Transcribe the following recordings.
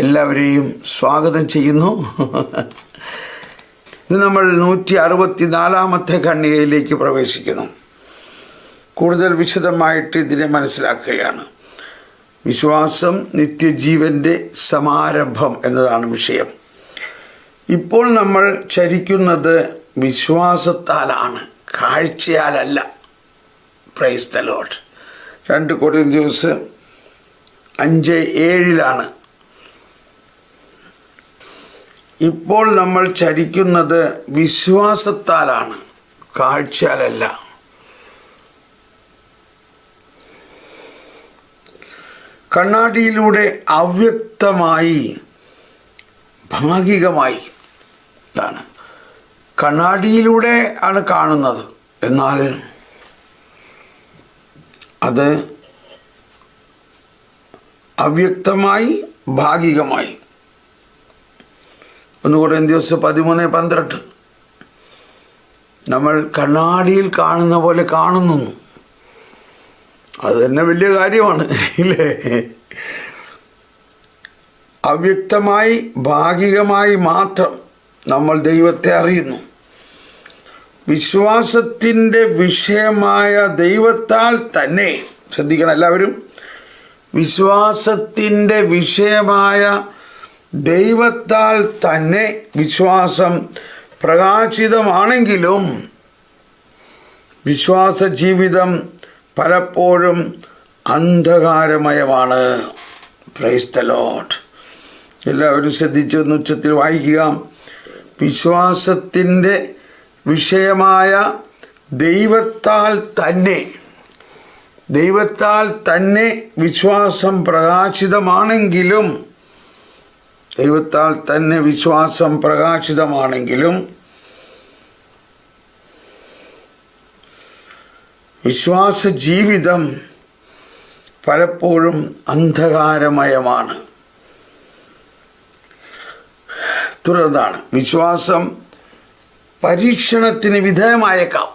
എല്ലാവരെയും സ്വാഗതം ചെയ്യുന്നു. ഇന്ന് നമ്മൾ 164 ഖണ്ഡികയിലേക്ക് പ്രവേശിക്കുന്നു. കൂടുതൽ വിശദമായിട്ട് ഇതിനെ മനസ്സിലാക്കുകയാണ്. വിശ്വാസം നിത്യജീവൻ്റെ സമാരംഭം എന്നതാണ് വിഷയം. ഇപ്പോൾ നമ്മൾ ചരിക്കുന്നത് വിശ്വാസത്താലാണ്, കാഴ്ചയാലല്ല. Praise the lord. 2 കൊരിന്ത്യർ 5:7 ഇപ്പോൾ നമ്മൾ ചരിക്കുന്നത് വിശ്വാസത്താലാണ്, കാഴ്ചയാലല്ല. കണ്ണാടിയിലൂടെ അവ്യക്തമായി, ഭാഗികമായി ആണ്. കണ്ണാടിയിലൂടെ ആണ് കാണുന്നത്, എന്നാൽ അത് അവ്യക്തമായി, ഭാഗികമായി. 1 കൊരിന്ത്യർ 13:12 നമ്മൾ കണ്ണാടിയിൽ കാണുന്ന പോലെ കാണുന്നു. അത് തന്നെ വലിയ കാര്യമാണ്, ഇല്ലേ? അവ്യക്തമായി, ഭാഗികമായി മാത്രം നമ്മൾ ദൈവത്തെ അറിയുന്നു. വിശ്വാസത്തിൻ്റെ വിഷയമായ ദൈവത്താൽ തന്നെ, ശ്രദ്ധിക്കണം എല്ലാവരും, വിശ്വാസത്തിൻ്റെ വിഷയമായ ദൈവത്താൽ തന്നെ വിശ്വാസം പ്രകാശിതമാണെങ്കിലും വിശ്വാസ ജീവിതം പലപ്പോഴും അന്ധകാരമയമാണ്. Price the Lord. എല്ലാവരും ശ്രദ്ധിച്ച് ഉച്ചത്തിൽ വായിക്കുക. വിശ്വാസത്തിൻ്റെ വിഷയമായ ദൈവത്താൽ തന്നെ വിശ്വാസം പ്രകാശിതമാണെങ്കിലും വിശ്വാസ ജീവിതം പലപ്പോഴും അന്ധകാരമയമാണ്. തുടർന്നാണ് വിശ്വാസം പരീക്ഷണത്തിന് വിധേയമായേക്കാം.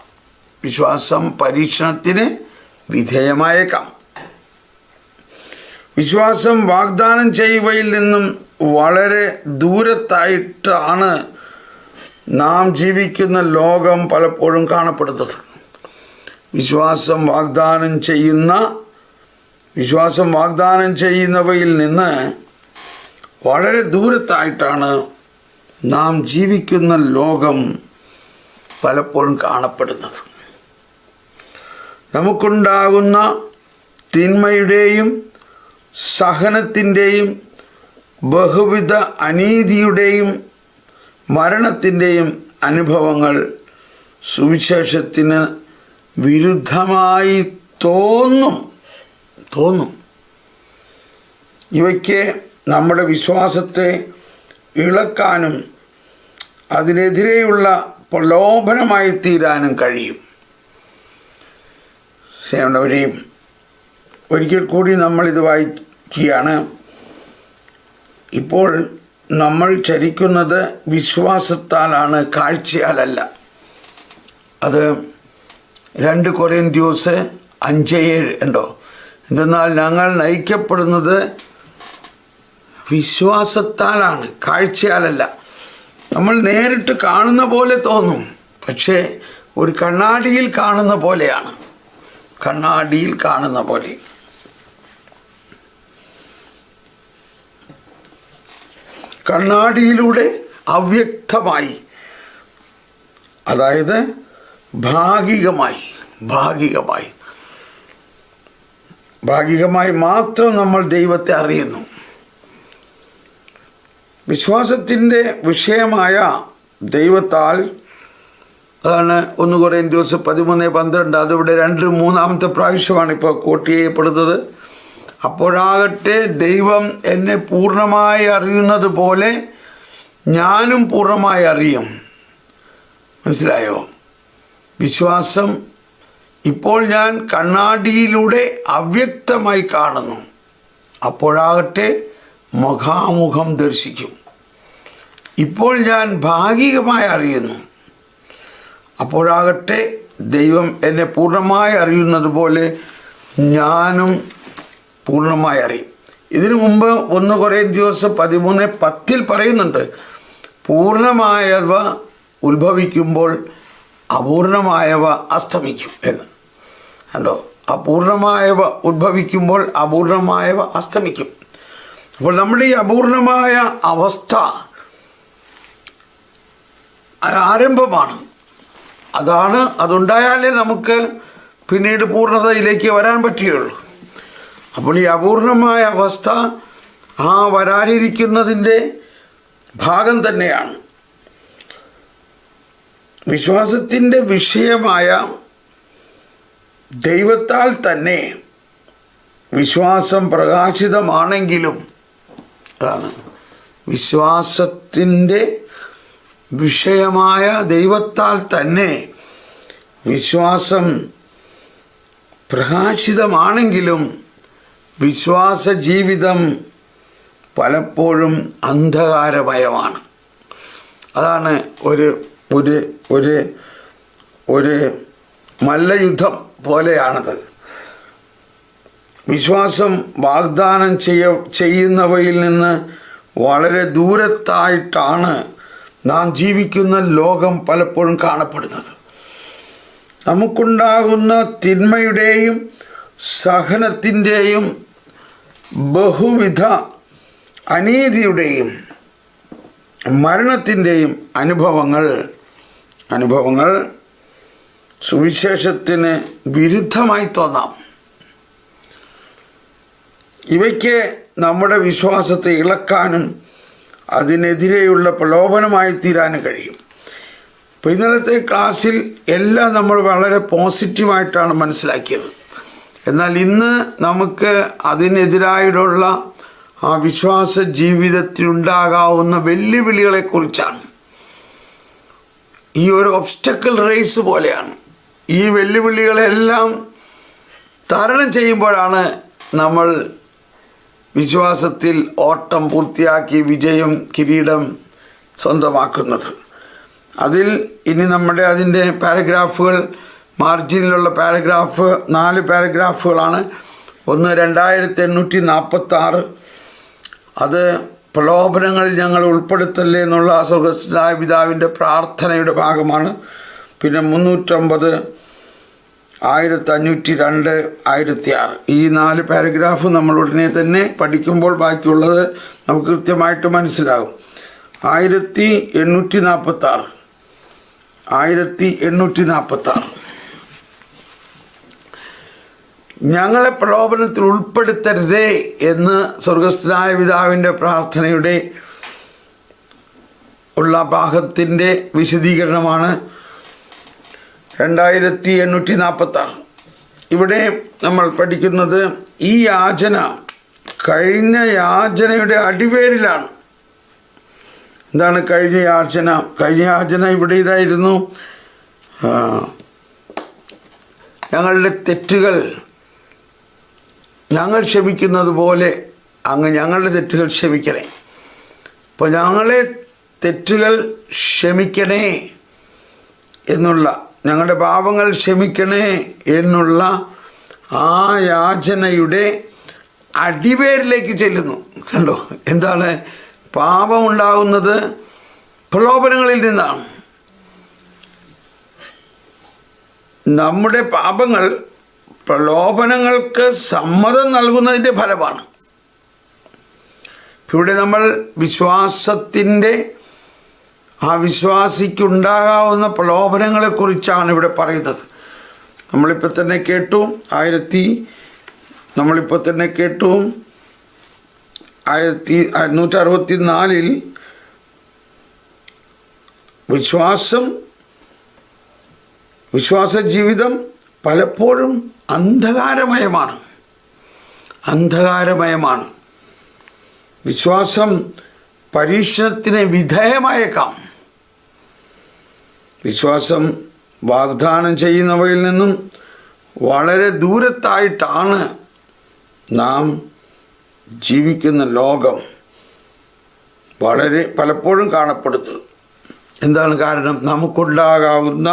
വിശ്വാസം വാഗ്ദാനം ചെയ്യുവയിൽ നിന്നും വളരെ ദൂരത്തായിട്ടാണ് നാം ജീവിക്കുന്ന ലോകം പലപ്പോഴും കാണപ്പെടുന്നത്. വിശ്വാസം വാഗ്ദാനം ചെയ്യുന്നവയിൽ നിന്ന് വളരെ ദൂരത്തായിട്ടാണ് നാം ജീവിക്കുന്ന ലോകം പലപ്പോഴും കാണപ്പെടുന്നത്. നമുക്കുണ്ടാകുന്ന തിന്മയുടെയും സഹനത്തിൻ്റെയും ബഹുവിധ അനീതിയുടെയും മരണത്തിൻ്റെയും അനുഭവങ്ങൾ സുവിശേഷത്തിന് വിരുദ്ധമായി തോന്നും. ഇവയ്ക്ക് നമ്മുടെ വിശ്വാസത്തെ ഇളക്കാനും അതിനെതിരെയുള്ള പ്രലോഭനമായി തീരാനും കഴിയും. സ്നേഹമുള്ളവരെയും, ഒരിക്കൽ കൂടി നമ്മളിത് വായിക്കുകയാണ്. ഇപ്പോൾ നമ്മൾ ചരിക്കുന്നത് വിശ്വാസത്താലാണ്, കാഴ്ചയാലല്ല. അത് 2 കൊരിന്ത്യർ 5:7 ഉണ്ടോ? എന്തെന്നാൽ ഞങ്ങൾ നയിക്കപ്പെടുന്നത് വിശ്വാസത്താലാണ്, കാഴ്ചയാലല്ല. നമ്മൾ നേരിട്ട് കാണുന്ന പോലെ തോന്നും, പക്ഷേ ഒരു കണ്ണാടിയിൽ കാണുന്ന പോലെയാണ്. കണ്ണാടിയിലൂടെ അവ്യക്തമായി, അതായത് ഭാഗികമായി മാത്രം നമ്മൾ ദൈവത്തെ അറിയുന്നു. വിശ്വാസത്തിൻ്റെ വിഷയമായ ദൈവത്താൽ അതാണ് 1 കൊരിന്ത്യർ 13:12. അതിവിടെ 2-3 പ്രാവശ്യമാണ് ഇപ്പോൾ കോട്ട് ചെയ്യപ്പെടുന്നത്. അപ്പോഴാകട്ടെ ദൈവം എന്നെ പൂർണ്ണമായി അറിയുന്നത് പോലെ ഞാനും പൂർണ്ണമായി അറിയും. മനസ്സിലായോ? വിശ്വാസം ഇപ്പോൾ ഞാൻ കണ്ണാടിയിലൂടെ അവ്യക്തമായി കാണുന്നു, അപ്പോഴാകട്ടെ മുഖാമുഖം ദർശിക്കും. ഇപ്പോൾ ഞാൻ ഭാഗികമായി അറിയുന്നു, അപ്പോഴാകട്ടെ ദൈവം എന്നെ പൂർണ്ണമായി അറിയുന്നത് പോലെ ഞാനും പൂർണ്ണമായി അറിയും. ഇതിനു മുമ്പ് 1 കൊരിന്ത്യർ 13:10 പറയുന്നുണ്ട്, പൂർണ്ണമായവ ഉത്ഭവിക്കുമ്പോൾ അപൂർണമായവ അസ്തമിക്കും എന്ന്. കണ്ടോ, അപൂർണമായവ ഉത്ഭവിക്കുമ്പോൾ അപൂർണമായവ അസ്തമിക്കും. അപ്പോൾ നമ്മുടെ ഈ അപൂർണമായ അവസ്ഥ ആരംഭമാണ്. അതുണ്ടായാലേ നമുക്ക് പിന്നീട് പൂർണ്ണതയിലേക്ക് വരാൻ പറ്റുകയുള്ളൂ. അപ്പോൾ ഈ അപൂർണമായ അവസ്ഥ വരാനിരിക്കുന്നതിൻ്റെ ഭാഗം തന്നെയാണ്. വിശ്വാസത്തിൻ്റെ വിഷയമായ ദൈവത്താൽ തന്നെ വിശ്വാസം പ്രകാശിതമാണെങ്കിലും, അതാണ് വിശ്വാസത്തിൻ്റെ വിഷയമായ ദൈവത്താൽ തന്നെ വിശ്വാസം പ്രകാശിതമാണെങ്കിലും വിശ്വാസ ജീവിതം പലപ്പോഴും അന്ധകാരമയമാണ്. അതാണ് ഒരു ഒരു ഒരു ഒരു മല്ലയുദ്ധം പോലെയാണത്. വിശ്വാസം വാഗ്ദാനം ചെയ്യുന്നവയിൽ നിന്ന് വളരെ ദൂരത്തായിട്ടാണ് നാം ജീവിക്കുന്ന ലോകം പലപ്പോഴും കാണപ്പെടുന്നത്. നമുക്കുണ്ടാകുന്ന തിന്മയുടെയും സഹനത്തിൻ്റെയും ബഹുവിധ അനീതിയുടെയും മരണത്തിൻ്റെയും അനുഭവങ്ങൾ സുവിശേഷത്തിന് വിരുദ്ധമായി തോന്നാം. ഇവയ്ക്ക് നമ്മുടെ വിശ്വാസത്തെ ഇളക്കാനും അതിനെതിരെയുള്ള പ്രലോഭനമായി തീരാനും കഴിയും. അപ്പോൾ ഇന്നലത്തെ ക്ലാസ്സിൽ എല്ലാം നമ്മൾ വളരെ പോസിറ്റീവായിട്ടാണ് മനസ്സിലാക്കിയത്. എന്നാൽ ഇന്ന് നമുക്ക് അതിനെതിരായിട്ടുള്ള വിശ്വാസ ജീവിതത്തിലുണ്ടാകാവുന്ന വെല്ലുവിളികളെക്കുറിച്ചാണ്. ഈ ഒരു ഒബ്സ്റ്റക്കിൾ റേസ് പോലെയാണ്. ഈ വെല്ലുവിളികളെല്ലാം തരണം ചെയ്യുമ്പോഴാണ് നമ്മൾ വിശ്വാസത്തിൽ ഓട്ടം പൂർത്തിയാക്കി വിജയം കിരീടം സ്വന്തമാക്കുന്നത്. അതിൽ ഇനി അതിൻ്റെ പാരഗ്രാഫുകൾ, മാർജിനിലുള്ള പാരഗ്രാഫ് 4 പാരഗ്രാഫുകളാണ്. ഒന്ന് 2846, അത് പ്രലോഭനങ്ങളിൽ ഞങ്ങൾ ഉൾപ്പെടുത്തല്ലേ എന്നുള്ള സ്വർഗ്ഗസ്ഥനായ പിതാവിൻ്റെ പ്രാർത്ഥനയുടെ ഭാഗമാണ്. പിന്നെ 350, 1502, 1006 ഈ 4 പാരഗ്രാഫ് നമ്മൾ ഉടനെ തന്നെ പഠിക്കുമ്പോൾ ബാക്കിയുള്ളത് നമുക്ക് കൃത്യമായിട്ട് മനസ്സിലാകും. 1846 ഞങ്ങളെ പ്രലോഭനത്തിൽ ഉൾപ്പെടുത്തരുതേ എന്ന് സ്വർഗ്ഗസ്ഥനായ പിതാവിൻ്റെ പ്രാർത്ഥനയുടെ ഉള്ള ഭാഗത്തിൻ്റെ വിശദീകരണമാണ് 2846. ഇവിടെ നമ്മൾ പഠിക്കുന്നത് ഈ യാചന കഴിഞ്ഞ യാചനയുടെ അടിവേരിലാണ്. എന്താണ് കഴിഞ്ഞ യാചന? കഴിഞ്ഞ യാചന ഇവിടെ ഇതായിരുന്നു, ഞങ്ങളുടെ തെറ്റുകൾ ഞങ്ങൾ ക്ഷമിക്കുന്നത് പോലെ അങ്ങ് ഞങ്ങളുടെ തെറ്റുകൾ ക്ഷമിക്കണേ. അപ്പോൾ ഞങ്ങളെ തെറ്റുകൾ ക്ഷമിക്കണേ എന്നുള്ള, ഞങ്ങളുടെ പാപങ്ങൾ ക്ഷമിക്കണേ എന്നുള്ള ആ യാചനയുടെ അടിവേരിലേക്ക് ചെല്ലുന്നു. കണ്ടോ, എന്താണ്? പാപമുണ്ടാകുന്നത് പ്രലോഭനങ്ങളിൽ നിന്നാണ്. നമ്മുടെ പാപങ്ങൾ പ്രലോഭനങ്ങൾക്ക് സമ്മതം നൽകുന്നതിൻ്റെ ഫലമാണ്. ഇവിടെ നമ്മൾ വിശ്വാസത്തിൻ്റെ വിശ്വാസിക്കുണ്ടാകാവുന്ന പ്രലോഭനങ്ങളെക്കുറിച്ചാണ് ഇവിടെ പറയുന്നത്. നമ്മളിപ്പോൾ തന്നെ കേട്ടു 1564 വിശ്വാസ ജീവിതം പലപ്പോഴും അന്ധകാരമയമാണ്. വിശ്വാസം പരീക്ഷണത്തിന് വിധേയമായേക്കാം. വിശ്വാസം വാഗ്ദാനം ചെയ്യുന്നവയിൽ നിന്നും വളരെ ദൂരത്തായിട്ടാണ് നാം ജീവിക്കുന്ന ലോകം വളരെ പലപ്പോഴും കാണപ്പെടുന്നത്. എന്താണ് കാരണം? നമുക്കുണ്ടാകാവുന്ന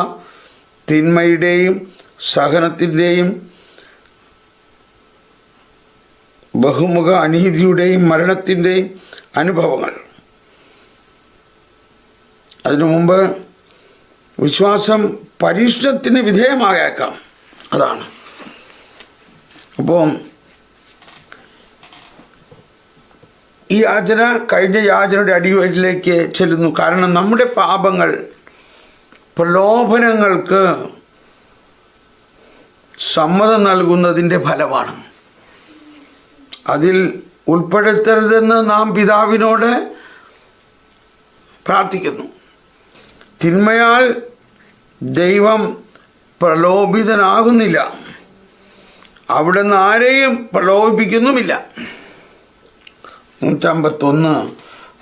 തിന്മയുടെയും സഹനത്തിൻ്റെയും ബഹുമുഖ അനീതിയുടെയും മരണത്തിൻ്റെയും അനുഭവങ്ങൾ. അതിനു മുമ്പ് വിശ്വാസം പരീക്ഷണത്തിന് വിധേയമായേക്കാം. അതാണ്. അപ്പോൾ ഈ യാചന കഴിഞ്ഞ യാചനയുടെ അടിവയറ്റിലേക്ക് ചെല്ലുന്നു. കാരണം നമ്മുടെ പാപങ്ങൾ പ്രലോഭനങ്ങൾക്ക് സമ്മതം നൽകുന്നതിൻ്റെ ഫലമാണ്. അതിൽ ഉൾപ്പെടുത്തരുതെന്ന് നാം പിതാവിനോട് പ്രാർത്ഥിക്കുന്നു. തിന്മയാൽ ദൈവം പ്രലോഭിതനാകുന്നില്ല, അവിടുന്ന് ആരെയും പ്രലോഭിപ്പിക്കുന്നുമില്ല. 151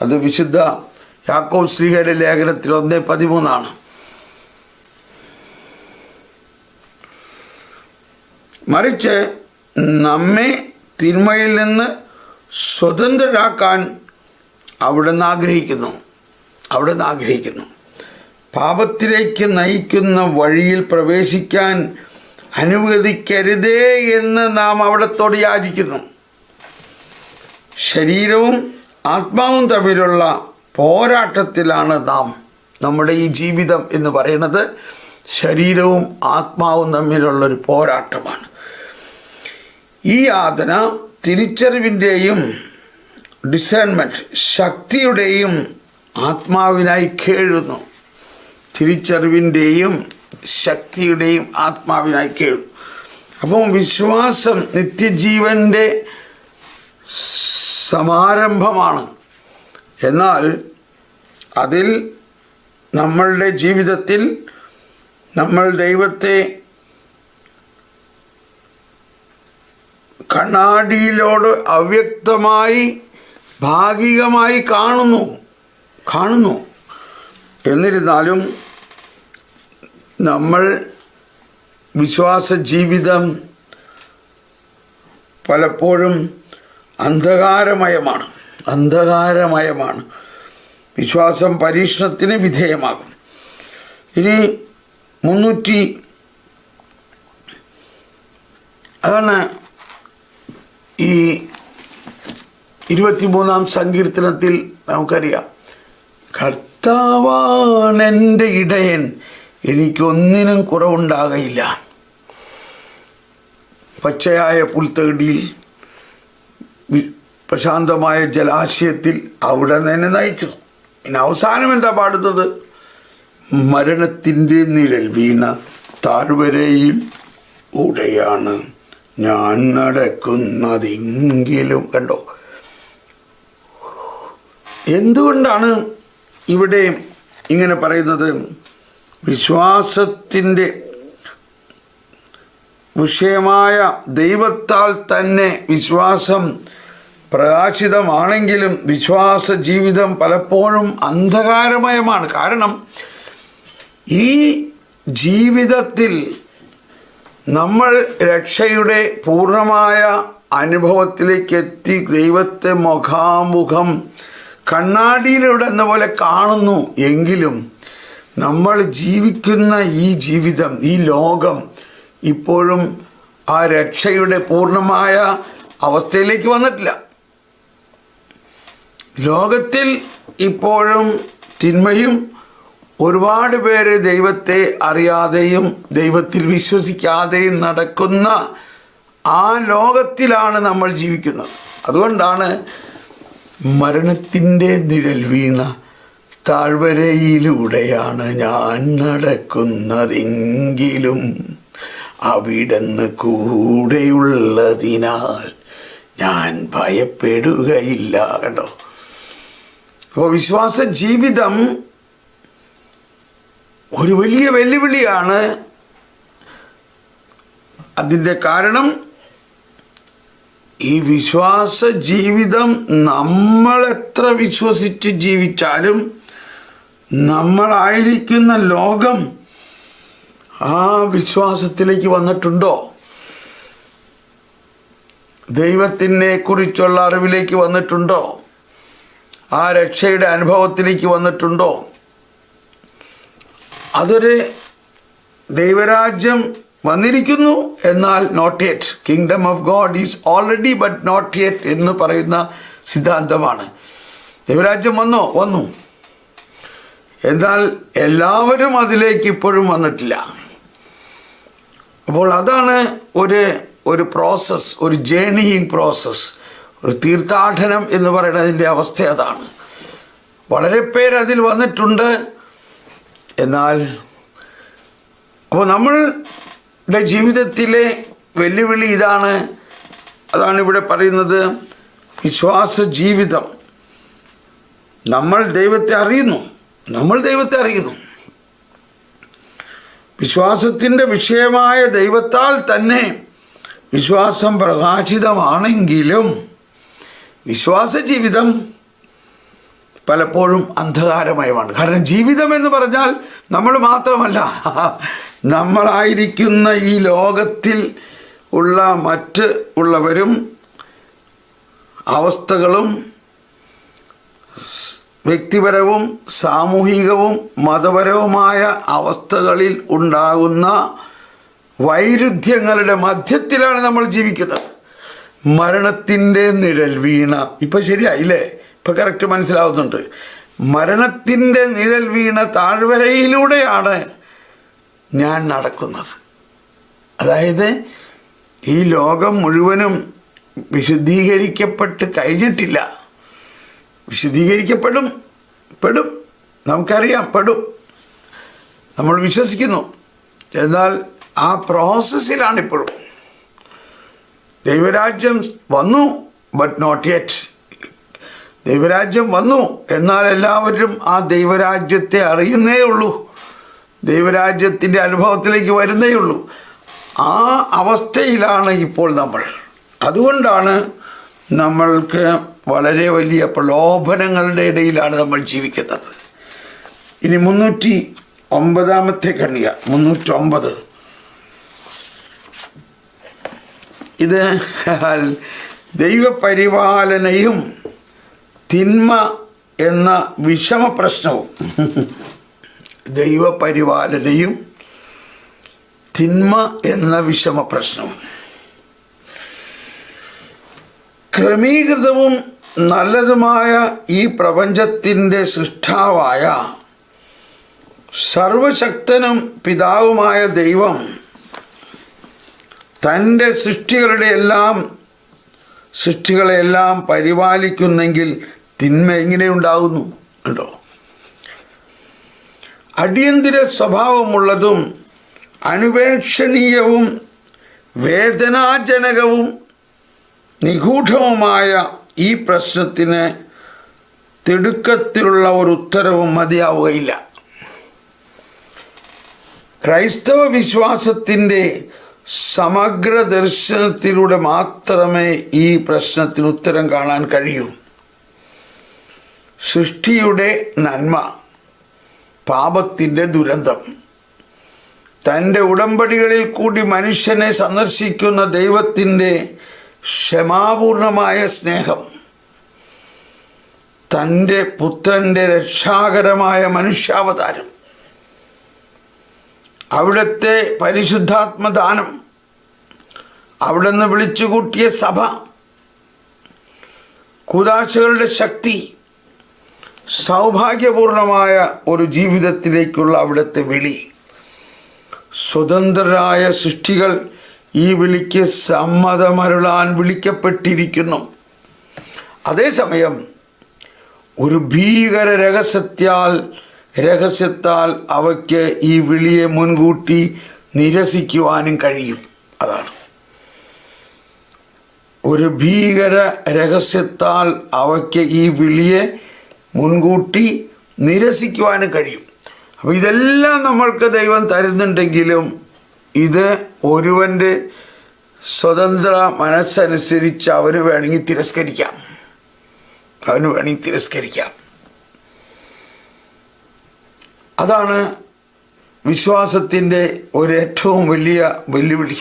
അത് വിശുദ്ധ യാക്കോബ് ശ്ലീഹയുടെ ലേഖനത്തിൽ 1:13. മറിച്ച് നമ്മെ തിന്മയിൽ നിന്ന് സ്വതന്ത്രരാക്കാൻ അവിടുന്ന് ആഗ്രഹിക്കുന്നു. പാപത്തിലേക്ക് നയിക്കുന്ന വഴിയിൽ പ്രവേശിക്കാൻ അനുവദിക്കരുതേ എന്ന് നാം അവിടത്തോട് യാചിക്കുന്നു. ശരീരവും ആത്മാവും തമ്മിലുള്ള പോരാട്ടത്തിലാണ് നമ്മുടെ ഈ ജീവിതം എന്ന് പറയുന്നത്. ശരീരവും ആത്മാവും തമ്മിലുള്ളൊരു പോരാട്ടമാണ്. ഈ യാതന തിരിച്ചറിവിൻ്റെയും ഡിസേൺമെൻറ്റ് ശക്തിയുടെയും ആത്മാവിനായി കേഴുന്നു. തിരിച്ചറിവിൻ്റെയും ശക്തിയുടെയും ആത്മാവിനായി കേഴുന്നു. അപ്പം വിശ്വാസം നിത്യജീവൻ്റെ സമാരംഭമാണ്. എന്നാൽ അതിൽ നമ്മളുടെ ജീവിതത്തിൽ നമ്മൾ ദൈവത്തെ കണ്ണാടിയിലോട് അവ്യക്തമായി ഭാഗികമായി കാണുന്നു. എന്നിരുന്നാലും നമ്മൾ വിശ്വാസ ജീവിതം പലപ്പോഴും അന്ധകാരമയമാണ്. വിശ്വാസം പരീക്ഷണത്തിന് വിധേയമാകും. ഇനി 300 ഈ 23-ാം സങ്കീർത്തനത്തിൽ നമുക്കറിയാം, കർത്താവാണെൻ്റെ ഇടയൻ, എനിക്കൊന്നിനും കുറവുണ്ടാകയില്ല. പച്ചയായ പുൽത്തകിടിയിൽ പ്രശാന്തമായ ജലാശയത്തിൽ അവിടെ തന്നെ നയിക്കുന്നു. ഇനി അവസാനം എന്താ പാടുന്നത്? മരണത്തിൻ്റെ നിഴൽ വീണ താഴ്വരയിൽ കൂടെയാണ് ഞാൻ നടക്കുന്നതെങ്കിലും. കണ്ടോ, എന്തുകൊണ്ടാണ് ഇവിടെ ഇങ്ങനെ പറയുന്നത്? വിശ്വാസത്തിൻ്റെ വിഷയമായ ദൈവത്താൽ തന്നെ വിശ്വാസം പ്രകാശിതമാണെങ്കിലും വിശ്വാസ ജീവിതം പലപ്പോഴും അന്ധകാരമയമാണ്. കാരണം ഈ ജീവിതത്തിൽ നമ്മൾ രക്ഷയുടെ പൂർണ്ണമായ അനുഭവത്തിലേക്ക് എത്തി ദൈവത്തെ മുഖാമുഖം കണ്ണാടിയിലൂടെ എന്ന പോലെ കാണുന്നു. എങ്കിലും നമ്മൾ ജീവിക്കുന്ന ഈ ജീവിതം, ഈ ലോകം ഇപ്പോഴും ആ രക്ഷയുടെ പൂർണ്ണമായ അവസ്ഥയിലേക്ക് വന്നിട്ടില്ല. ലോകത്തിൽ ഇപ്പോഴും തിന്മയും ഒരുപാട് പേര് ദൈവത്തെ അറിയാതെയും ദൈവത്തിൽ വിശ്വസിക്കാതെയും നടക്കുന്ന ആ ലോകത്തിലാണ് നമ്മൾ ജീവിക്കുന്നത്. അതുകൊണ്ടാണ് മരണത്തിൻ്റെ നിഴൽ വീണ താഴ്വരയിലൂടെയാണ് ഞാൻ നടക്കുന്നതെങ്കിലും അവിടുന്ന് കൂടെയുള്ളതിനാൽ ഞാൻ ഭയപ്പെടുകയില്ല. കേട്ടോ, അപ്പോൾ വിശ്വാസ ജീവിതം ഒരു വലിയ വെല്ലുവിളിയാണ്. അതിൻ്റെ കാരണം ഈ വിശ്വാസ ജീവിതം നമ്മൾ എത്ര വിശ്വസിച്ച് ജീവിച്ചാലും നമ്മളായിരിക്കുന്ന ലോകം ആ വിശ്വാസത്തിലേക്ക് വന്നിട്ടുണ്ടോ? ദൈവത്തിനെ കുറിച്ചുള്ള അറിവിലേക്ക് വന്നിട്ടുണ്ടോ? ആ രക്ഷയുടെ അനുഭവത്തിലേക്ക് വന്നിട്ടുണ്ടോ? അതൊരു ദൈവരാജ്യം വന്നിരിക്കുന്നു, എന്നാൽ not yet. Kingdom of God is already but not yet എന്ന് പറയുന്ന സിദ്ധാന്തമാണ്. ദൈവരാജ്യം വന്നു, എന്നാൽ എല്ലാവരും അതിലേക്ക് ഇപ്പോഴും വന്നിട്ടില്ല. അപ്പോൾ അതാണ് ഒരു പ്രോസസ്സ്, ഒരു ജേണിയിങ് പ്രോസസ്സ്, ഒരു തീർത്ഥാടനം എന്ന് പറയുന്നതിൻ്റെ അവസ്ഥ അതാണ്. വളരെ പേരതിൽ വന്നിട്ടുണ്ട്. എന്നാൽ അപ്പോൾ നമ്മളുടെ ജീവിതത്തിലെ വെല്ലുവിളി ഇതാണ്. അതാണ് ഇവിടെ പറയുന്നത്, വിശ്വാസ ജീവിതം. നമ്മൾ ദൈവത്തെ അറിയുന്നു. വിശ്വാസത്തിൻ്റെ വിഷയമായ ദൈവത്താൽ തന്നെ വിശ്വാസം പ്രകാശിതമാണെങ്കിലും വിശ്വാസ ജീവിതം പലപ്പോഴും അന്ധകാരമയമാണ്. കാരണം ജീവിതം എന്ന് പറഞ്ഞാൽ നമ്മൾ മാത്രമല്ല, നമ്മളായിരിക്കുന്ന ഈ ലോകത്തിൽ ഉള്ള ഉള്ളവരും അവസ്ഥകളും വ്യക്തിപരവും സാമൂഹികവും മതപരവുമായ അവസ്ഥകളിൽ ഉണ്ടാകുന്ന വൈരുദ്ധ്യങ്ങളുടെ മധ്യത്തിലാണ് നമ്മൾ ജീവിക്കുന്നത്. മരണത്തിൻ്റെ നിഴൽ വീണ, ഇപ്പം ശരിയായില്ലേ? ഇപ്പം കറക്റ്റ് മനസ്സിലാവുന്നുണ്ട്. മരണത്തിൻ്റെ നിഴൽ വീണ താഴ്വരയിലൂടെയാണ് ഞാൻ നടക്കുന്നത്. അതായത് ഈ ലോകം മുഴുവനും വിശുദ്ധീകരിക്കപ്പെട്ട് കഴിഞ്ഞിട്ടില്ല. വിശുദ്ധീകരിക്കപ്പെടും, നമുക്കറിയാം, നമ്മൾ വിശ്വസിക്കുന്നു. എന്നാൽ ആ പ്രോസസ്സിലാണിപ്പോഴും. ദൈവരാജ്യം വന്നു, ബട്ട് നോട്ട് യെറ്റ്. ദൈവരാജ്യം വന്നു, എന്നാൽ എല്ലാവരും ആ ദൈവരാജ്യത്തെ അറിയുന്നേ ഉള്ളൂ, ദൈവരാജ്യത്തിൻ്റെ അനുഭവത്തിലേക്ക് വരുന്നേ ഉള്ളൂ. ആ അവസ്ഥയിലാണ് ഇപ്പോൾ നമ്മൾ. അതുകൊണ്ടാണ് നമ്മൾക്ക് വളരെ വലിയ പ്രലോഭനങ്ങളുടെ ഇടയിലാണ് നമ്മൾ ജീവിക്കുന്നത്. ഇനി 309 ഖണ്ഡിക, 309. ഇത് ദൈവപരിപാലനയും തിന്മ എന്ന വിഷമപ്രശ്നവും. ദൈവപരിപാലനയും തിന്മ എന്ന വിഷമപ്രശ്നവും. ക്രമീകൃതവും നല്ലതുമായ ഈ പ്രപഞ്ചത്തിൻ്റെ സൃഷ്ടാവായ സർവശക്തനും പിതാവുമായ ദൈവം തൻ്റെ സൃഷ്ടികളെയെല്ലാം പരിപാലിക്കുന്നെങ്കിൽ തിന്മ എങ്ങനെയുണ്ടാകുന്നു? ഉണ്ടോ? അടിയന്തര സ്വഭാവമുള്ളതും അനുപേക്ഷണീയവും വേദനാജനകവും നിഗൂഢവുമായ ഈ പ്രശ്നത്തിന് തിടുക്കത്തിലുള്ള ഒരു ഉത്തരവും മതിയാവുകയില്ല. ക്രൈസ്തവ വിശ്വാസത്തിൻ്റെ സമഗ്ര ദർശനത്തിലൂടെ മാത്രമേ ഈ പ്രശ്നത്തിന് ഉത്തരം കാണാൻ കഴിയൂ. സൃഷ്ടിയുടെ നന്മ, പാപത്തിൻ്റെ ദുരന്തം, തൻ്റെ ഉടമ്പടികളിൽ കൂടി മനുഷ്യനെ സന്ദർശിക്കുന്ന ദൈവത്തിൻ്റെ ക്ഷമാപൂർണമായ സ്നേഹം, തൻ്റെ പുത്രൻ്റെ രക്ഷാകരമായ മനുഷ്യാവതാരം, അവിടുത്തെ പരിശുദ്ധാത്മദാനം, അവിടുന്ന് വിളിച്ചുകൂട്ടിയ സഭ, കൂദാശകളുടെ ശക്തി, സൗഭാഗ്യപൂർണമായ ഒരു ജീവിതത്തിലേക്കുള്ള അവിടുത്തെ വിളി. സ്വതന്ത്രരായ സൃഷ്ടികൾ ഈ വിളിക്ക് സമ്മതമരുളാൻ വിളിക്കപ്പെട്ടിരിക്കുന്നു. അതേസമയം ഒരു ഭീകര രഹസ്യത്താൽ അവയ്ക്ക് ഈ വിളിയെ മുൻകൂട്ടി നിരസിക്കുവാനും കഴിയും. അതാണ് ഒരു ഭീകര രഹസ്യത്താൽ അവയ്ക്ക് ഈ വിളിയെ മുൻകൂട്ടി നിരസിക്കുവാനും കഴിയും. അപ്പോൾ ഇതെല്ലാം നമ്മൾക്ക് ദൈവം തരുന്നുണ്ടെങ്കിലും ഇത് ഒരുവൻ്റെ സ്വതന്ത്ര മനസ്സനുസരിച്ച് അവന് വേണമെങ്കിൽ തിരസ്കരിക്കാം. അതാണ് വിശ്വാസത്തിൻ്റെ ഏറ്റവും വലിയ വെല്ലുവിളി.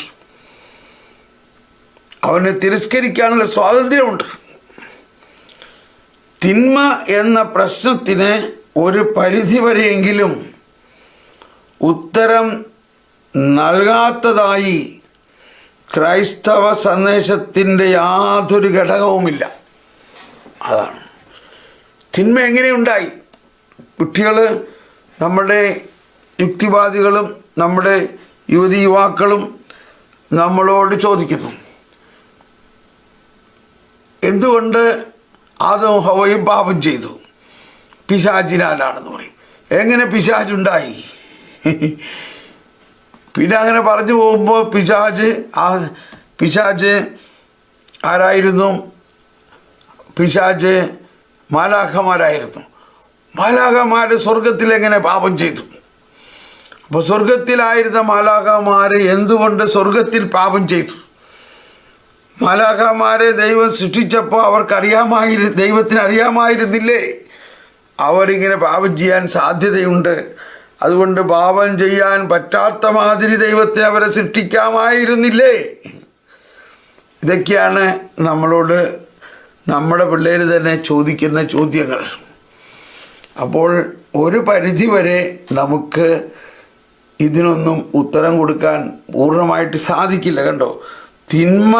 അവന് തിരസ്കരിക്കാനുള്ള സ്വാതന്ത്ര്യമുണ്ട്. തിന്മ എന്ന പ്രശ്നത്തിന് ഒരു പരിധിവരെയെങ്കിലും ഉത്തരം നൽകാത്തതായി ക്രൈസ്തവ സന്ദേശത്തിൻ്റെ യാതൊരു ഘടകവുമില്ല. അതാണ് തിന്മ എങ്ങനെയുണ്ടായി. കുട്ടികൾ, നമ്മുടെ യുക്തിവാദികളും നമ്മുടെ യുവതി യുവാക്കളും നമ്മളോട് ചോദിക്കുന്നു, എന്തുകൊണ്ട് ആദവും ഹവ്വയും പാപം ചെയ്തു? പിശാചിനാലാണെന്ന് പറയും. എങ്ങനെ പിശാചുണ്ടായി? പിന്നെ അങ്ങനെ പറഞ്ഞു പോകുമ്പോൾ പിശാച് ആരായിരുന്നു? പിശാച് മാലാഖമാരായിരുന്നു. മാലാഖമാർ സ്വർഗത്തിൽ എങ്ങനെ പാപം ചെയ്തു? അപ്പോൾ സ്വർഗത്തിലായിരുന്ന മാലാഖമാർ എന്തുകൊണ്ട് സ്വർഗത്തിൽ പാപം ചെയ്തു? മാലാഖമാരെ ദൈവം സൃഷ്ടിച്ചപ്പോൾ ദൈവത്തിന് അറിയാമായിരുന്നില്ലേ അവരിങ്ങനെ പാപം ചെയ്യാൻ സാധ്യതയുണ്ട്? അതുകൊണ്ട് പാപം ചെയ്യാൻ പറ്റാത്ത മാതിരി ദൈവത്തിന് അവരെ സൃഷ്ടിക്കാമായിരുന്നില്ലേ? ഇതൊക്കെയാണ് നമ്മളോട് നമ്മുടെ പിള്ളേർ തന്നെ ചോദിക്കുന്ന ചോദ്യങ്ങൾ. അപ്പോൾ ഒരു പരിധിവരെ നമുക്ക് ഇതിനൊന്നും ഉത്തരം കൊടുക്കാൻ പൂർണ്ണമായിട്ട് സാധിക്കില്ല. കണ്ടോ, തിന്മ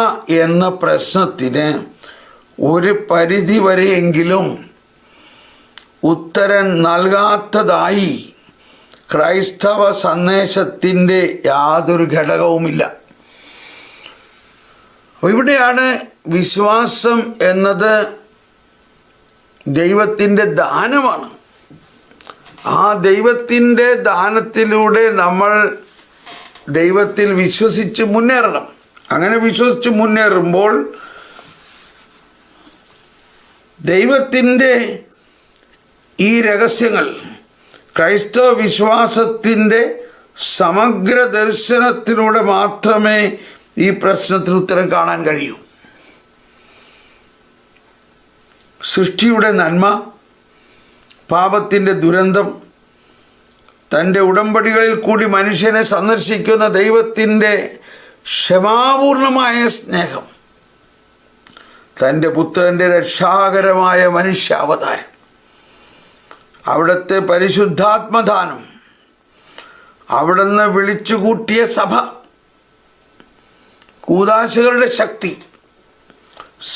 എന്ന പ്രശ്നത്തിന് ഒരു പരിധി വരെയെങ്കിലും ഉത്തരം നൽകാത്തതായി ക്രൈസ്തവ സന്ദേശത്തിൻ്റെ യാതൊരു ഘടകവുമില്ല. ഇവിടെയാണ് വിശ്വാസം എന്നത് ദൈവത്തിൻ്റെ ദാനമാണ്. ആ ദൈവത്തിൻ്റെ ദാനത്തിലൂടെ നമ്മൾ ദൈവത്തിൽ വിശ്വസിച്ച് മുന്നേറണം. അങ്ങനെ വിശ്വസിച്ച് മുന്നേറുമ്പോൾ ദൈവത്തിൻ്റെ ഈ രഹസ്യങ്ങൾ ക്രൈസ്തവ വിശ്വാസത്തിൻ്റെ സമഗ്ര ദർശനത്തിലൂടെ മാത്രമേ ഈ പ്രശ്നത്തിന് ഉത്തരം കാണാൻ കഴിയൂ. സൃഷ്ടിയുടെ നന്മ, പാപത്തിൻ്റെ ദുരന്തം, തൻ്റെ ഉടമ്പടികളിൽ കൂടി മനുഷ്യനെ സന്ദർശിക്കുന്ന ദൈവത്തിൻ്റെ ക്ഷമാപൂർണമായ സ്നേഹം, തൻ്റെ പുത്രൻ്റെ രക്ഷാകരമായ മനുഷ്യാവതാരം, അവിടുത്തെ പരിശുദ്ധാത്മദാനം, അവിടുന്ന് വിളിച്ചുകൂട്ടിയ സഭ, കൂദാശകളുടെ ശക്തി,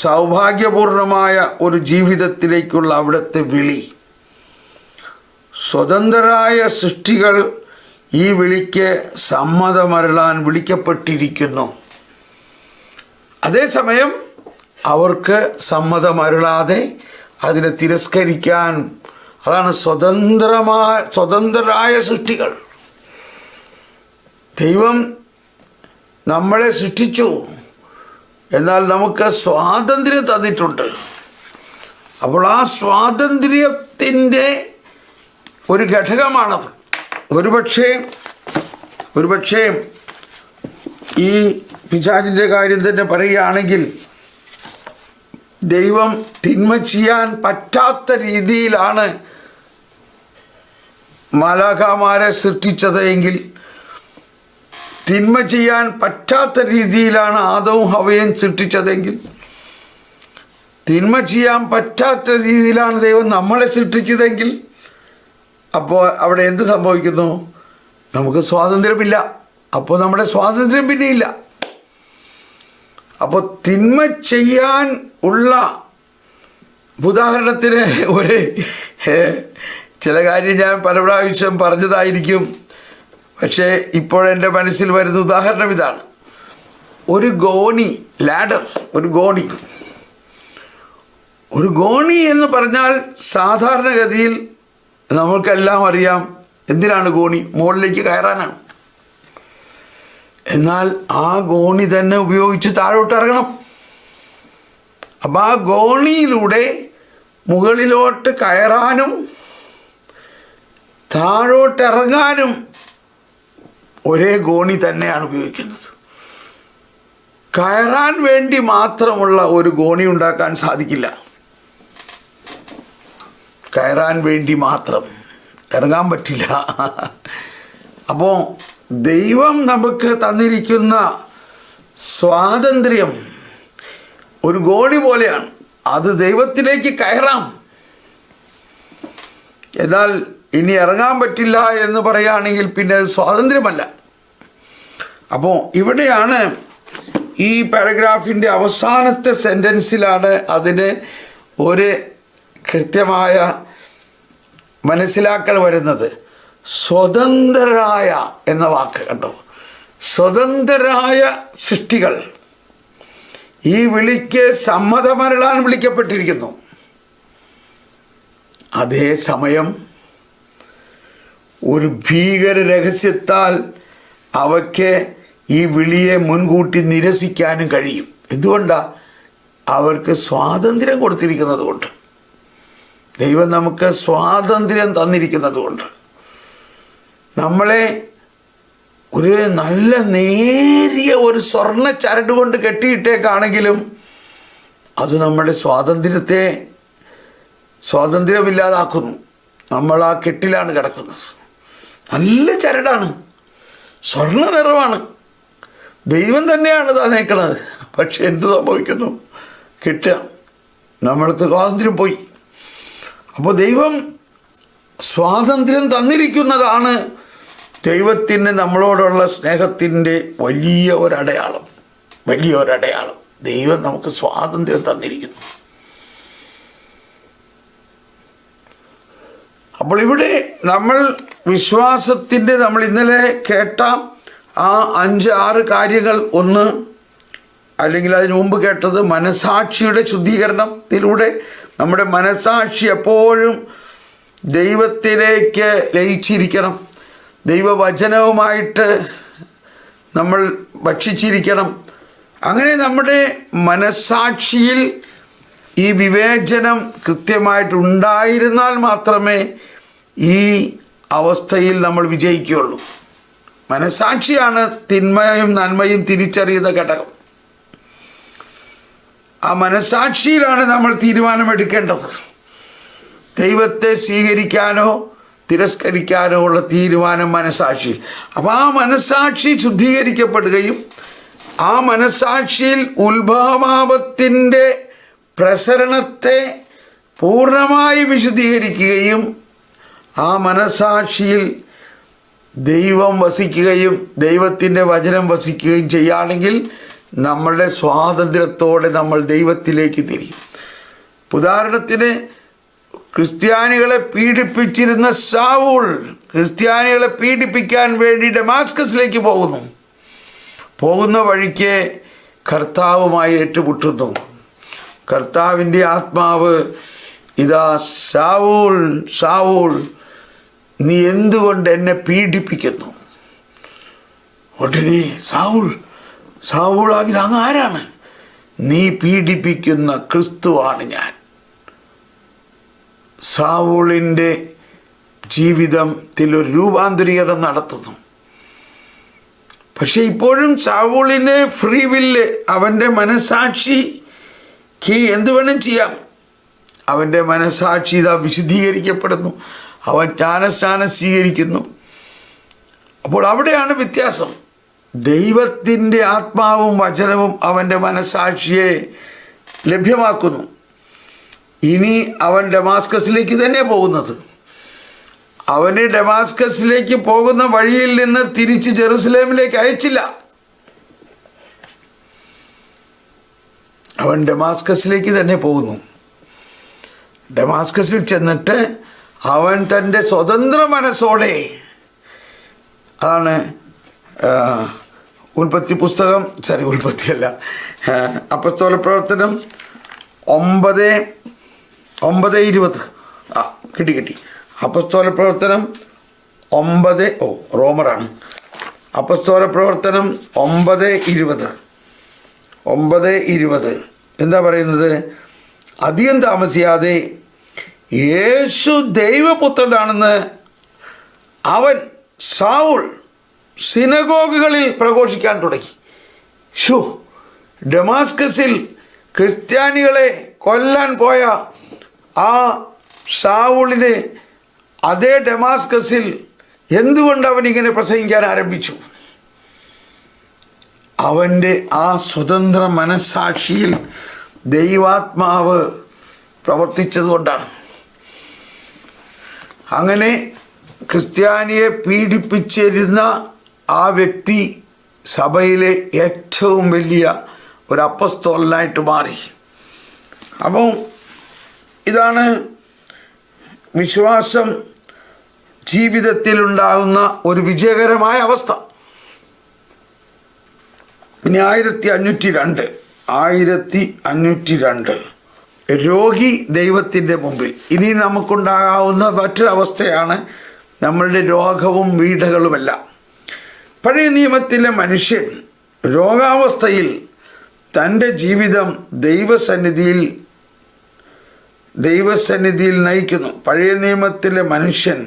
സൗഭാഗ്യപൂർണമായ ഒരു ജീവിതത്തിലേക്കുള്ള അവിടുത്തെ വിളി, സ്വതന്ത്രരായ സൃഷ്ടികൾ ഈ വിളിക്ക് സമ്മതമരുളാൻ വിളിക്കപ്പെട്ടിരിക്കുന്നു. അതേസമയം അവർക്ക് സമ്മതമരുളാതെ അതിനെ തിരസ്കരിക്കാൻ, അതാണ് സ്വതന്ത്രരായ സൃഷ്ടികൾ. ദൈവം നമ്മളെ സൃഷ്ടിച്ചു, എന്നാൽ നമുക്ക് സ്വാതന്ത്ര്യം തന്നിട്ടുണ്ട്. അപ്പോൾ ആ സ്വാതന്ത്ര്യത്തിൻ്റെ ഒരു ഘടകമാണത്. ഒരുപക്ഷേ ഈ പിശാചിൻ്റെ കാര്യം തന്നെ പറയുകയാണെങ്കിൽ, ദൈവം തിന്മ ചെയ്യാൻ പറ്റാത്ത രീതിയിലാണ് മാലാഖമാരെ സൃഷ്ടിച്ചത് എങ്കിൽ, തിന്മ ചെയ്യാൻ പറ്റാത്ത രീതിയിലാണ് ആദവും ഹവ്വയും സൃഷ്ടിച്ചതെങ്കിൽ, തിന്മ ചെയ്യാൻ പറ്റാത്ത രീതിയിലാണ് ദൈവം നമ്മളെ സൃഷ്ടിച്ചതെങ്കിൽ, അപ്പോൾ അവിടെ എന്ത് സംഭവിക്കുന്നു? നമുക്ക് സ്വാതന്ത്ര്യമില്ല. അപ്പോൾ നമ്മുടെ സ്വാതന്ത്ര്യം പിന്നെയില്ല. അപ്പോൾ തിന്മ ചെയ്യാൻ ഉള്ള, ഉദാഹരണത്തിന് ചില കാര്യം ഞാൻ പല പ്രാവശ്യം പറഞ്ഞതായിരിക്കും, പക്ഷേ ഇപ്പോഴെൻ്റെ മനസ്സിൽ വരുന്ന ഉദാഹരണം ഇതാണ്. ഒരു ഗോണി എന്ന് പറഞ്ഞാൽ സാധാരണഗതിയിൽ നമുക്കെല്ലാം അറിയാം എന്തിനാണ് ഗോണി? മുകളിലേക്ക് കയറാനാണ്. എന്നാൽ ആ ഗോണി തന്നെ ഉപയോഗിച്ച് താഴോട്ട് ഇറങ്ങണം. അപ്പം ആ ഗോണിയിലൂടെ മുകളിലോട്ട് കയറാനും താഴോട്ടിറങ്ങാനും ഒരേ ഗോണി തന്നെയാണ് ഉപയോഗിക്കുന്നത്. കയറാൻ വേണ്ടി മാത്രമുള്ള ഒരു ഗോണി ഉണ്ടാക്കാൻ സാധിക്കില്ല. കയറാൻ വേണ്ടി മാത്രം ഇറങ്ങാൻ പറ്റില്ല. അപ്പോൾ ദൈവം നമുക്ക് തന്നിരിക്കുന്ന സ്വാതന്ത്ര്യം ഒരു ഗോണി പോലെയാണ്. അത് ദൈവത്തിലേക്ക് കയറാം. എന്നാൽ ഇനി ഇറങ്ങാൻ പറ്റില്ല എന്ന് പറയുകയാണെങ്കിൽ പിന്നെ അത് സ്വാതന്ത്ര്യമല്ല. അപ്പോൾ ഇവിടെയാണ് ഈ പാരഗ്രാഫിൻ്റെ അവസാനത്തെ സെൻറ്റൻസിലാണ് അതിന് ഒരു കൃത്യമായ മനസ്സിലാക്കൽ വരുന്നത്. സ്വതന്ത്രരായ എന്ന വാക്ക് കണ്ടോ, സ്വതന്ത്രരായ സൃഷ്ടികൾ ഈ വിളിക്ക് സമ്മതമരുളാൻ വിളിക്കപ്പെട്ടിരിക്കുന്നു. അതേസമയം ഒരു ഭീകര രഹസ്യത്താൽ അവയ്ക്ക് ഈ വിളിയെ മുൻകൂട്ടി നിരസിക്കാനും കഴിയും. എന്തുകൊണ്ടാണ്? അവർക്ക് സ്വാതന്ത്ര്യം കൊടുത്തിരിക്കുന്നത് കൊണ്ട്. ദൈവം നമുക്ക് സ്വാതന്ത്ര്യം തന്നിരിക്കുന്നത് കൊണ്ട്. നമ്മളെ ഒരു നല്ല നേരിയ ഒരു സ്വർണ്ണ ചരട് കൊണ്ട് കെട്ടിയിട്ടേക്കാണെങ്കിലും അത് നമ്മുടെ സ്വാതന്ത്ര്യമില്ലാതാക്കുന്നു. നമ്മൾ ആ കെട്ടിലാണ് കിടക്കുന്നത്. നല്ല ചരടാണ്, സ്വർണ്ണ നിറമാണ്, ദൈവം തന്നെയാണ് തന്നേക്കണത്. പക്ഷെ എന്തു സംഭവിക്കുന്നു? കെട്ടുക, നമ്മൾക്ക് സ്വാതന്ത്ര്യം പോയി. അപ്പോൾ ദൈവം സ്വാതന്ത്ര്യം തന്നിരിക്കുന്നതാണ് ദൈവത്തിന് നമ്മളോടുള്ള സ്നേഹത്തിൻ്റെ വലിയൊരടയാളം. ദൈവം നമുക്ക് സ്വാതന്ത്ര്യം തന്നിരിക്കുന്നു. അപ്പോൾ ഇവിടെ നമ്മൾ വിശ്വാസത്തിൻ്റെ നമ്മൾ ഇന്നലെ കേട്ട ആ 5-6 കാര്യങ്ങൾ, ഒന്ന് അല്ലെങ്കിൽ അതിനു മുമ്പ് കേട്ടത് മനസാക്ഷിയുടെ ശുദ്ധീകരണത്തിലൂടെ നമ്മുടെ മനസാക്ഷി എപ്പോഴും ദൈവത്തിലേക്ക് ലയിച്ചിരിക്കണം, ദൈവവചനവുമായിട്ട് നമ്മൾ ഭക്ഷിച്ചിരിക്കണം. അങ്ങനെ നമ്മുടെ മനസാക്ഷിയിൽ ഈ വിവേചനം കൃത്യമായിട്ടുണ്ടായിരുന്നാൽ മാത്രമേ ഈ അവസ്ഥയിൽ നമ്മൾ വിജയിക്കുകയുള്ളൂ. മനസാക്ഷിയാണ് തിന്മയും നന്മയും തിരിച്ചറിയുന്ന ഘടകം. ആ മനസാക്ഷിയിലാണ് നമ്മൾ തീരുമാനമെടുക്കേണ്ടത്. ദൈവത്തെ സ്വീകരിക്കാനോ തിരസ്കരിക്കാനോ ഉള്ള തീരുമാനം മനസാക്ഷിയിൽ. അപ്പോൾ ആ മനസാക്ഷി ശുദ്ധീകരിക്കപ്പെടുകയും ആ മനസാക്ഷിയിൽ ഉത്ഭവഭാവത്തിൻ്റെ പ്രസരണത്തെ പൂർണ്ണമായി വിശുദ്ധീകരിക്കുകയും ആ മനസാക്ഷിയിൽ ദൈവം വസിക്കുകയും ദൈവത്തിൻ്റെ വചനം വസിക്കുകയും ചെയ്യുകയാണെങ്കിൽ നമ്മളുടെ സ്വാതന്ത്ര്യത്തോടെ നമ്മൾ ദൈവത്തിലേക്ക് തിരിയും. ഉദാഹരണത്തിന് ക്രിസ്ത്യാനികളെ പീഡിപ്പിച്ചിരുന്ന ശൗൽ ക്രിസ്ത്യാനികളെ പീഡിപ്പിക്കാൻ വേണ്ടി ഡമാസ്കസിലേക്ക് പോകുന്ന വഴിക്ക് കർത്താവുമായി ഏറ്റുമുട്ടുന്നു. കർത്താവിൻ്റെ ആത്മാവ്, ഇതാ ശൗൽ ശൗൽ, നീ എന്തുകൊണ്ട് എന്നെ പീഡിപ്പിക്കുന്നു? ഉടനെ സാവൂളാകി അങ്ങ് ആരാണ്? നീ പീഡിപ്പിക്കുന്ന ക്രിസ്തുവാണ് ഞാൻ. സാവൂളിൻ്റെ ജീവിതത്തിൽ ഒരു രൂപാന്തരീകരണം നടത്തുന്നു. പക്ഷെ ഇപ്പോഴും സാവൂളിന് ഫ്രീ വില്ല്, അവൻ്റെ മനസാക്ഷിക്ക് എന്ത് വേണം ചെയ്യാം. അവൻ്റെ മനസാക്ഷി ഇതാ വിശുദ്ധീകരിക്കപ്പെടുന്നു, അവൻ ജ്ഞാനസ്നാനം സ്വീകരിക്കുന്നു. അപ്പോൾ അവിടെയാണ് വ്യത്യാസം. ദൈവത്തിൻ്റെ ആത്മാവും വചനവും അവൻ്റെ മനസാക്ഷിയെ ലഭ്യമാക്കുന്നു. ഇനി അവൻ ഡമാസ്കസിലേക്ക് തന്നെ പോകുന്നത്. അവന് ഡമാസ്കസിലേക്ക് പോകുന്ന വഴിയിൽ നിന്ന് തിരിച്ച് ജെറുസലേമിലേക്ക് അയച്ചില്ല. അവൻ ഡമാസ്കസിലേക്ക് തന്നെ പോകുന്നു. ഡമാസ്കസിൽ ചെന്നിട്ട് അവൻ തൻ്റെ സ്വതന്ത്ര മനസ്സോടെ, അതാണ് അപ്പോസ്തല പ്രവർത്തനം 9:20 കിട്ടി. അപ്പോസ്തല പ്രവർത്തനം 9 റോമറാണ്. അപ്പോസ്തല പ്രവർത്തനം 9:20 എന്താ പറയുന്നത്? അധികം താമസിയാതെ യേശു ദൈവപുത്രനാണെന്ന് അവൻ ശൗൽ സിനഗോഗുകളിൽ പ്രഘോഷിക്കാൻ തുടങ്ങി. ഡമാസ്കസിൽ ക്രിസ്ത്യാനികളെ കൊല്ലാൻ പോയ ആ ശൗലിന് അതേ ഡമാസ്കസിൽ എന്തുകൊണ്ട് അവൻ ഇങ്ങനെ പ്രസംഗിക്കാൻ ആരംഭിച്ചു? അവൻ്റെ ആ സ്വതന്ത്ര മനസാക്ഷിയിൽ ദൈവാത്മാവ് പ്രവർത്തിച്ചതുകൊണ്ടാണ്. അങ്ങനെ ക്രിസ്ത്യാനിയെ പീഡിപ്പിച്ചിരുന്ന ആ വ്യക്തി സഭയിലെ ഏറ്റവും വലിയ ഒരു അപ്പസ്തോലനായിട്ട് മാറി. അപ്പോൾ ഇതാണ് വിശ്വാസം ജീവിതത്തിലുണ്ടാകുന്ന ഒരു വിജയകരമായ അവസ്ഥ. പിന്നെ 1502 രോഗി ദൈവത്തിൻ്റെ മുമ്പിൽ. ഇനി നമുക്കുണ്ടാകാവുന്ന മറ്റൊരവസ്ഥയാണ് നമ്മളുടെ രോഗവും പീഡകളുമെല്ലാം. പഴയ നിയമത്തിലെ മനുഷ്യൻ രോഗാവസ്ഥയിൽ തൻ്റെ ജീവിതം ദൈവസന്നിധിയിൽ നയിക്കുന്നു. പഴയ നിയമത്തിലെ മനുഷ്യൻ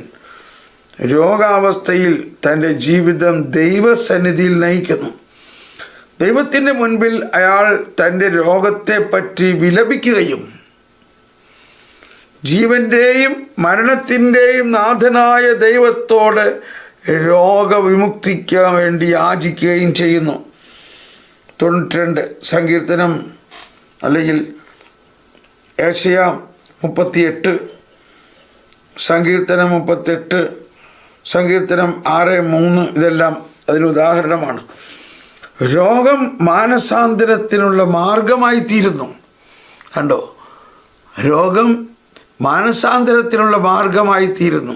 രോഗാവസ്ഥയിൽ തൻ്റെ ജീവിതം ദൈവസന്നിധിയിൽ നയിക്കുന്നു. ദൈവത്തിൻ്റെ മുൻപിൽ അയാൾ തൻ്റെ രോഗത്തെപ്പറ്റി വിലപിക്കുകയും ജീവൻ്റെയും മരണത്തിൻ്റെയും നാഥനായ ദൈവത്തോട് രോഗവിമുക്തിക്ക് വേണ്ടി യാചിക്കുകയും ചെയ്യുന്നു. 92 സങ്കീർത്തനം അല്ലെങ്കിൽ ഏശയ്യാ 38, സങ്കീർത്തനം 38, സങ്കീർത്തനം 6:3 ഇതെല്ലാം അതിനുദാഹരണമാണ്. രോഗം മാനസാന്തരത്തിനുള്ള മാർഗമായി തീരുന്നു. കണ്ടോ, രോഗം മാനസാന്തരത്തിനുള്ള മാർഗമായി തീരുന്നു.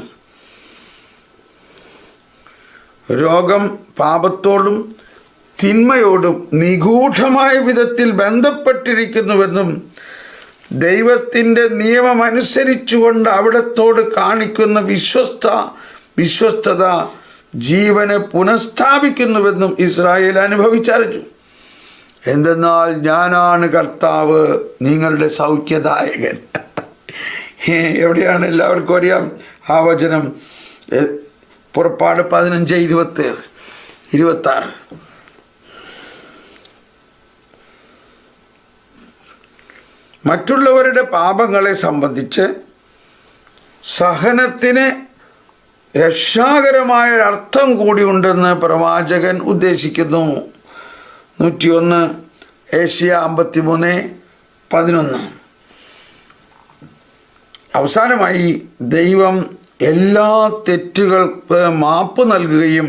രോഗം പാപത്തോടും തിന്മയോടും നിഗൂഢമായ വിധത്തിൽ ബന്ധപ്പെട്ടിരിക്കുന്നുവെന്നും ദൈവത്തിൻ്റെ നിയമമനുസരിച്ചുകൊണ്ട് അവിടത്തോട് കാണിക്കുന്ന വിശ്വസ്തത ജീവനെ പുനഃസ്ഥാപിക്കുന്നുവെന്നും ഇസ്രായേൽ അനുഭവിച്ചറിഞ്ഞു. എന്തെന്നാൽ ഞാനാണ് കർത്താവ്, നിങ്ങളുടെ സൗഖ്യദായകൻ. എവിടെയാണ്? എല്ലാവർക്കും അറിയാം ആ വചനം. പുറപ്പാട് 15:26. മറ്റുള്ളവരുടെ പാപങ്ങളെ സംബന്ധിച്ച് സഹനത്തിന് രക്ഷാകരമായ ഒരർത്ഥം കൂടി ഉണ്ടെന്ന് പ്രവാചകൻ ഉദ്ദേശിക്കുന്നു. 101 ഏശയ്യാ 53:11. അവസാനമായി ദൈവം എല്ലാ തെറ്റുകൾക്ക് മാപ്പ് നൽകുകയും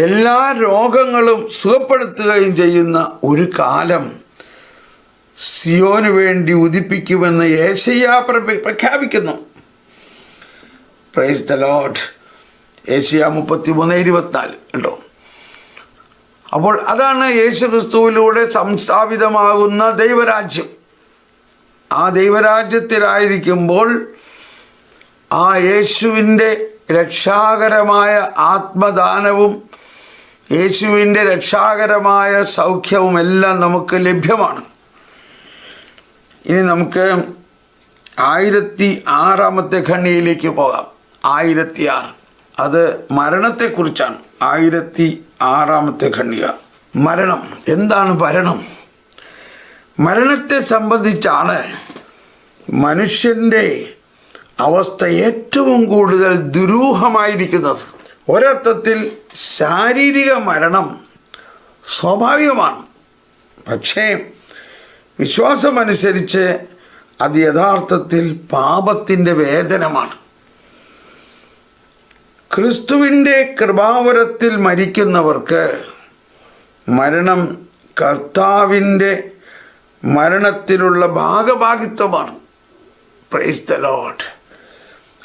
എല്ലാ രോഗങ്ങളും സുഖപ്പെടുത്തുകയും ചെയ്യുന്ന ഒരു കാലം സിയോന് വേണ്ടി ഉദിപ്പിക്കുമെന്ന് ഏശയ്യാ പ്രഖ്യാപിക്കുന്നു. Price the Lord. ഏശയ്യാ 33:24 കണ്ടോ. അപ്പോൾ അതാണ് യേശുക്രിസ്തുവിലൂടെ സംസ്ഥാപിതമാകുന്ന ദൈവരാജ്യം. ആ ദൈവരാജ്യത്തിലായിരിക്കുമ്പോൾ ആ യേശുവിൻ്റെ രക്ഷാകരമായ ആത്മദാനവും യേശുവിൻ്റെ രക്ഷാകരമായ സൗഖ്യവും എല്ലാം നമുക്ക് ലഭ്യമാണ്. ഇനി നമുക്ക് 1006 ഖണ്ഡികയിലേക്ക് പോകാം. 1006 അത് മരണത്തെക്കുറിച്ചാണ്. 1006 ഖണ്ഡിക. മരണം എന്താണ്? മരണത്തെ സംബന്ധിച്ചാണ് മനുഷ്യൻ്റെ അവസ്ഥ ഏറ്റവും കൂടുതൽ ദുരൂഹമായിരിക്കുന്നത്. ഒരർത്ഥത്തിൽ ശാരീരിക മരണം സ്വാഭാവികമാണ്. പക്ഷേ വിശ്വാസമനുസരിച്ച് അത് യഥാർത്ഥത്തിൽ പാപത്തിൻ്റെ വേദനമാണ്. ക്രിസ്തുവിൻ്റെ കൃപാവരത്തിൽ മരിക്കുന്നവർക്ക് മരണം കർത്താവിൻ്റെ മരണത്തിലുള്ള ഭാഗഭാഗിത്വമാണ്. Praise the lord.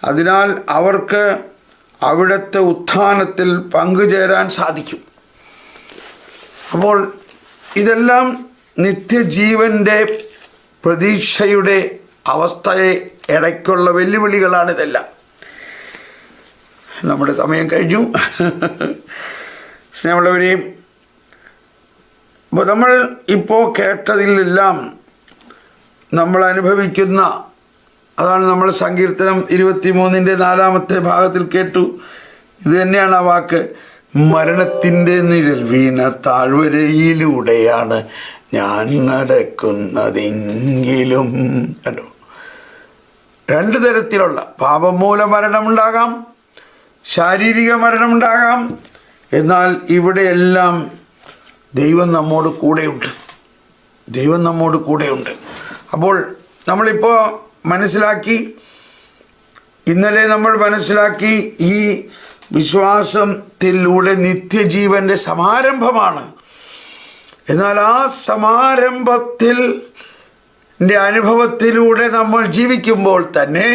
അതിനാൽ അവർക്ക് അവിടുത്തെ ഉത്ഥാനത്തിൽ പങ്കുചേരാൻ സാധിക്കും. അപ്പോൾ ഇതെല്ലാം നിത്യജീവൻ്റെ പ്രതീക്ഷയുടെ അവസ്ഥയെ ഇടയ്ക്കുള്ള വെല്ലുവിളികളാണിതെല്ലാം. നമ്മുടെ സമയം കഴിഞ്ഞു. സ്നേഹമുള്ളവരെയും നമ്മൾ ഇപ്പോൾ കേട്ടതിലെല്ലാം നമ്മൾ അനുഭവിക്കുന്ന അതാണ് നമ്മൾ സങ്കീർത്തനം 23:4 ഭാഗത്തിൽ കേട്ടു. ഇത് തന്നെയാണ് ആ വാക്ക്. മരണത്തിൻ്റെ നിഴൽ വീണ താഴ്വരയിലൂടെയാണ് ഞാൻ നടക്കുന്നതെങ്കിലും. കണ്ടോ, 2 തരത്തിലുള്ള പാപം മൂലം മരണമുണ്ടാകാം, ശാരീരിക മരണമുണ്ടാകാം. എന്നാൽ ഇവിടെയെല്ലാം ദൈവം നമ്മോട് കൂടെയുണ്ട്. അപ്പോൾ നമ്മളിപ്പോൾ മനസ്സിലാക്കി, ഇന്നലെ നമ്മൾ മനസ്സിലാക്കി, ഈ വിശ്വാസത്തിലൂടെ നിത്യജീവൻ്റെ സമാരംഭമാണ്. എന്നാൽ ആ സമാരംഭത്തിൻ്റെ അനുഭവത്തിലൂടെ നമ്മൾ ജീവിക്കുമ്പോൾ തന്നെ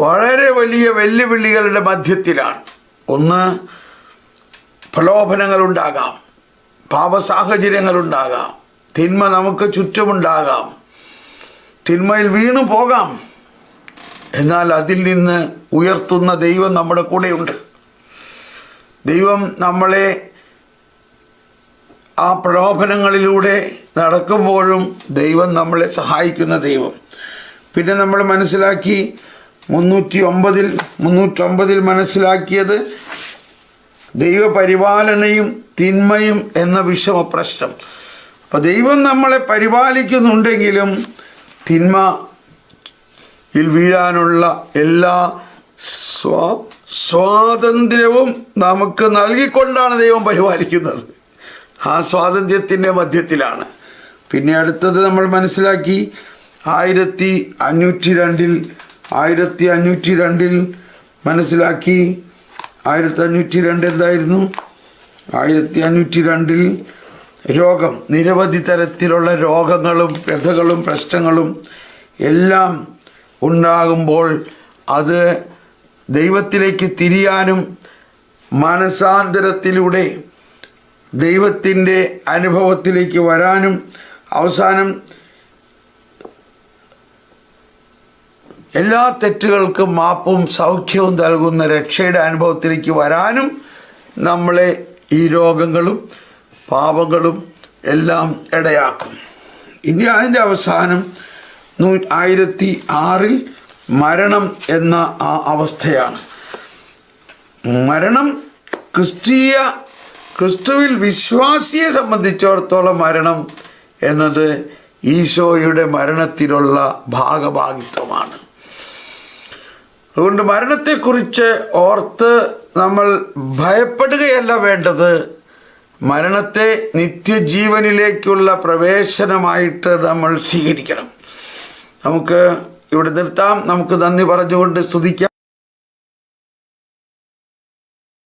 വളരെ വലിയ വെല്ലുവിളികളുടെ മധ്യത്തിലാണ്. ഒന്ന്, പ്രലോഭനങ്ങളുണ്ടാകാം, പാപസാഹചര്യങ്ങളുണ്ടാകാം, തിന്മ നമുക്ക് ചുറ്റുമുണ്ടാകാം, തിന്മയിൽ വീണു പോകാം. എന്നാൽ അതിൽ നിന്ന് ഉയർത്തുന്ന ദൈവം നമ്മുടെ കൂടെയുണ്ട്. ദൈവം നമ്മളെ ആ പ്രലോഭനങ്ങളിലൂടെ നടക്കുമ്പോഴും ദൈവം നമ്മളെ സഹായിക്കുന്ന ദൈവം. പിന്നെ നമ്മൾ മനസ്സിലാക്കി 309 മനസ്സിലാക്കിയത് ദൈവപരിപാലനയും തിന്മയും എന്ന വിഷമ പ്രശ്നം. അപ്പോൾ ദൈവം നമ്മളെ പരിപാലിക്കുന്നുണ്ടെങ്കിലും തിന്മയിൽ വീഴാനുള്ള എല്ലാ സ്വാതന്ത്ര്യവും നമുക്ക് നൽകിക്കൊണ്ടാണ് ദൈവം പരിപാലിക്കുന്നത്. ആ സ്വാതന്ത്ര്യത്തിൻ്റെ മധ്യത്തിലാണ്. പിന്നെ അടുത്തത് നമ്മൾ മനസ്സിലാക്കി 1502 മനസ്സിലാക്കി. 1502 എന്തായിരുന്നു? 1502 രോഗം, നിരവധി തരത്തിലുള്ള രോഗങ്ങളും വ്യഥകളും പ്രശ്നങ്ങളും എല്ലാം ഉണ്ടാകുമ്പോൾ അത് ദൈവത്തിലേക്ക് തിരിയാനും മനസാന്തരത്തിലൂടെ ദൈവത്തിൻ്റെ അനുഭവത്തിലേക്ക് വരാനും അവസാനം എല്ലാ തെറ്റുകൾക്കും മാപ്പും സൗഖ്യവും നൽകുന്ന രക്ഷയുടെ അനുഭവത്തിലേക്ക് വരാനും നമ്മളെ ഈ രോഗങ്ങളും പാപങ്ങളും എല്ലാം ഇടയാക്കും. ഇനി അതിൻ്റെ അവസാനം 1006 മരണം എന്ന ആ അവസ്ഥയാണ്. മരണം ക്രിസ്തുവിൽ വിശ്വാസിയെ സംബന്ധിച്ചിടത്തോളം മരണം എന്നത് ഈശോയുടെ മരണത്തിലുള്ള ഭാഗഭാഗിത്വമാണ്. അതുകൊണ്ട് മരണത്തെക്കുറിച്ച് ഓർത്ത് നമ്മൾ ഭയപ്പെടുകയല്ല വേണ്ടത്. മരണത്തെ നിത്യജീവനിലേക്കുള്ള പ്രവേശനമായിട്ട് നമ്മൾ സ്വീകരിക്കണം. നമുക്ക് ഇവിടെ നിർത്താം. നമുക്ക് നന്ദി പറഞ്ഞുകൊണ്ട് സ്തുതിക്കാം.